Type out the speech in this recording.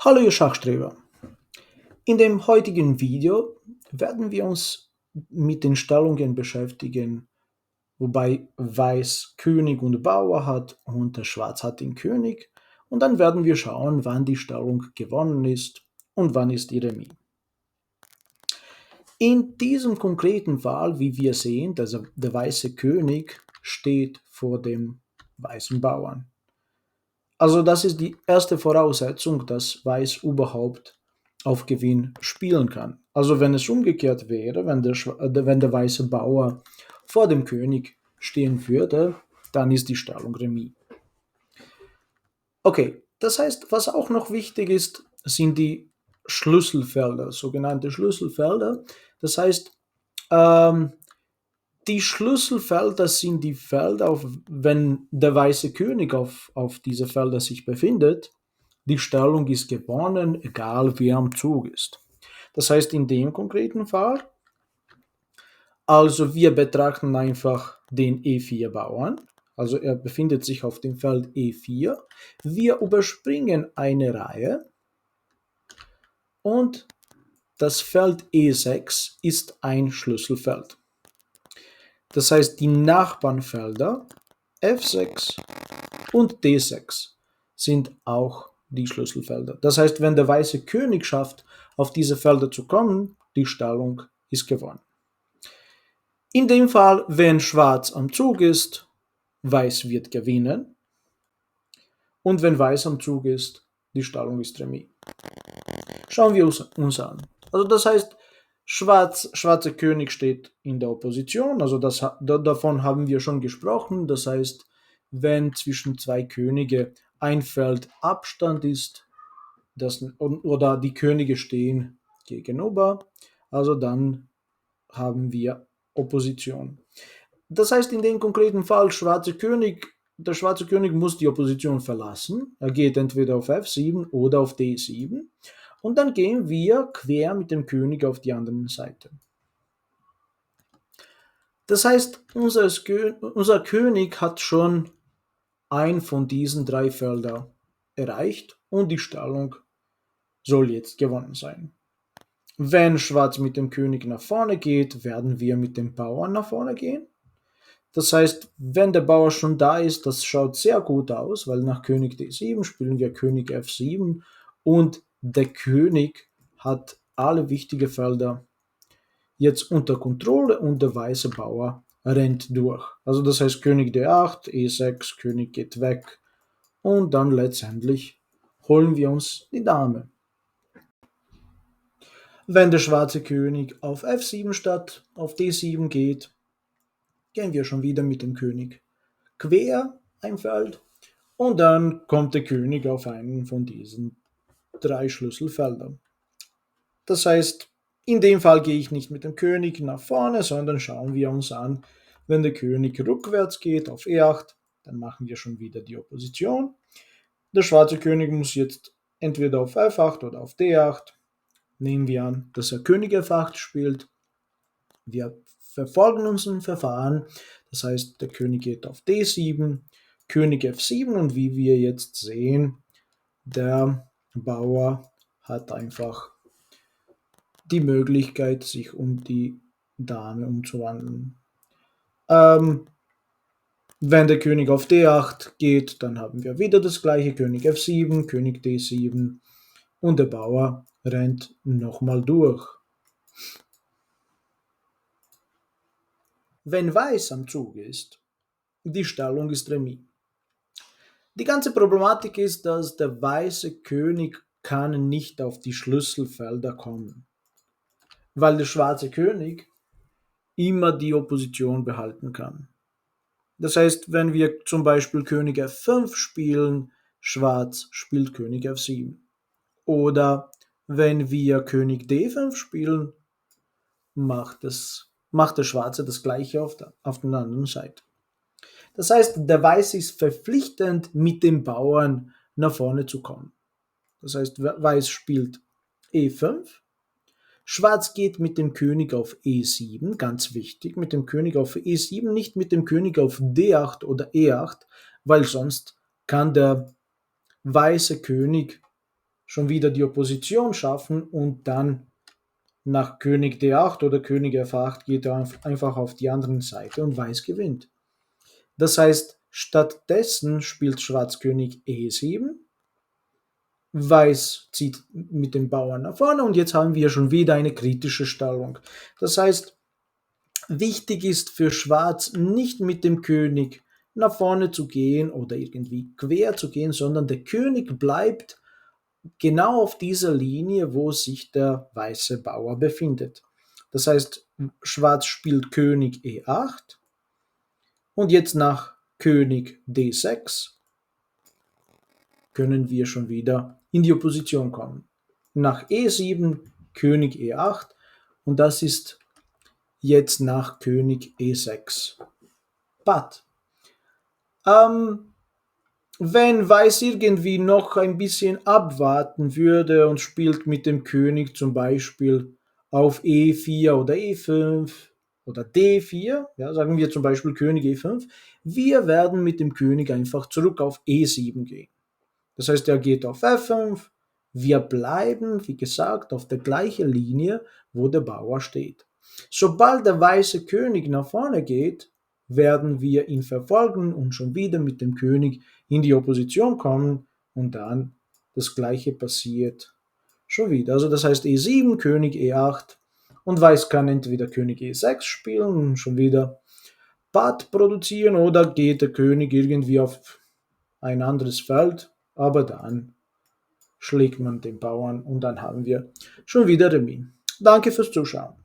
Hallo ihr Schachstreber! In dem heutigen Video werden wir uns mit den Stellungen beschäftigen, wobei Weiß König und Bauer hat und der Schwarz hat den König. Und dann werden wir schauen, wann die Stellung gewonnen ist und wann ist die Remis. In diesem konkreten Fall, wie wir sehen, der weiße König steht vor dem weißen Bauern. Also das ist die erste Voraussetzung, dass Weiß überhaupt auf Gewinn spielen kann. Also wenn es umgekehrt wäre, wenn der weiße Bauer vor dem König stehen würde, dann ist die Stellung Remis. Okay, das heißt, was auch noch wichtig ist, sind die Schlüsselfelder, sogenannte Schlüsselfelder. Das heißt, die Schlüsselfelder sind die Felder, wenn der weiße König auf diese Felder sich befindet, die Stellung ist gewonnen, egal wer am Zug ist. Das heißt, in dem konkreten Fall, also wir betrachten einfach den E4-Bauern, also er befindet sich auf dem Feld E4, wir überspringen eine Reihe und das Feld E6 ist ein Schlüsselfeld. Das heißt, die Nachbarnfelder F6 und D6 sind auch die Schlüsselfelder. Das heißt, wenn der weiße König schafft, auf diese Felder zu kommen, die Stellung ist gewonnen. In dem Fall, wenn Schwarz am Zug ist, Weiß wird gewinnen. Und wenn Weiß am Zug ist, die Stellung ist Remis. Schauen wir uns an. Also das heißt, schwarzer König steht in der Opposition, also davon haben wir schon gesprochen. Das heißt, wenn zwischen zwei Könige ein Feld Abstand ist, oder die Könige stehen gegenüber, also dann haben wir Opposition. Das heißt, in dem konkreten Fall, der schwarze König muss die Opposition verlassen. Er geht entweder auf F7 oder auf D7. Und dann gehen wir quer mit dem König auf die andere Seite. Das heißt, unser König hat schon ein von diesen drei Feldern erreicht und die Stellung soll jetzt gewonnen sein. Wenn Schwarz mit dem König nach vorne geht, werden wir mit dem Bauern nach vorne gehen. Das heißt, wenn der Bauer schon da ist, das schaut sehr gut aus, weil nach König D7 spielen wir König F7 und der König hat alle wichtigen Felder jetzt unter Kontrolle und der weiße Bauer rennt durch. Also das heißt König D8, E6, König geht weg und dann letztendlich holen wir uns die Dame. Wenn der schwarze König auf F7 statt auf D7 geht, gehen wir schon wieder mit dem König quer ein Feld und dann kommt der König auf einen von diesen drei Schlüsselfeldern. Das heißt, in dem Fall gehe ich nicht mit dem König nach vorne, sondern schauen wir uns an, wenn der König rückwärts geht auf E8, dann machen wir schon wieder die Opposition. Der schwarze König muss jetzt entweder auf F8 oder auf D8. Nehmen wir an, dass er König F8 spielt. Wir verfolgen unser Verfahren. Das heißt, der König geht auf D7, König F7 und wie wir jetzt sehen, der Bauer hat einfach die Möglichkeit, sich um die Dame umzuwandeln. Wenn der König auf D8 geht, dann haben wir wieder das gleiche, König F7, König D7 und der Bauer rennt nochmal durch. Wenn Weiß am Zug ist, die Stellung ist Remis. Die ganze Problematik ist, dass der weiße König kann nicht auf die Schlüsselfelder kommen, weil der schwarze König immer die Opposition behalten kann. Das heißt, wenn wir zum Beispiel König F5 spielen, Schwarz spielt König F7. Oder wenn wir König D5 spielen, macht der Schwarze das gleiche auf der anderen Seite. Das heißt, der Weiße ist verpflichtend, mit dem Bauern nach vorne zu kommen. Das heißt, Weiß spielt E5, Schwarz geht mit dem König auf E7, ganz wichtig, mit dem König auf E7, nicht mit dem König auf D8 oder E8, weil sonst kann der weiße König schon wieder die Opposition schaffen und dann nach König D8 oder König F8 geht er einfach auf die andere Seite und Weiß gewinnt. Das heißt, stattdessen spielt Schwarz König E7, Weiß zieht mit dem Bauern nach vorne und jetzt haben wir schon wieder eine kritische Stellung. Das heißt, wichtig ist für Schwarz nicht mit dem König nach vorne zu gehen oder irgendwie quer zu gehen, sondern der König bleibt genau auf dieser Linie, wo sich der weiße Bauer befindet. Das heißt, Schwarz spielt König E8 und jetzt nach König D6 können wir schon wieder in die Opposition kommen. Nach E7 König E8 und das ist jetzt nach König E6 Patt. Wenn Weiß irgendwie noch ein bisschen abwarten würde und spielt mit dem König zum Beispiel auf E4 oder E5 oder D4, ja, sagen wir zum Beispiel König E5, wir werden mit dem König einfach zurück auf E7 gehen. Das heißt, er geht auf F5, wir bleiben, wie gesagt, auf der gleichen Linie, wo der Bauer steht. Sobald der weiße König nach vorne geht, werden wir ihn verfolgen und schon wieder mit dem König in die Opposition kommen und dann das gleiche passiert schon wieder. Also das heißt E7, König E8 und Weiß kann entweder König E6 spielen und schon wieder Patt produzieren oder geht der König irgendwie auf ein anderes Feld, aber dann schlägt man den Bauern und dann haben wir schon wieder Remis. Danke fürs Zuschauen.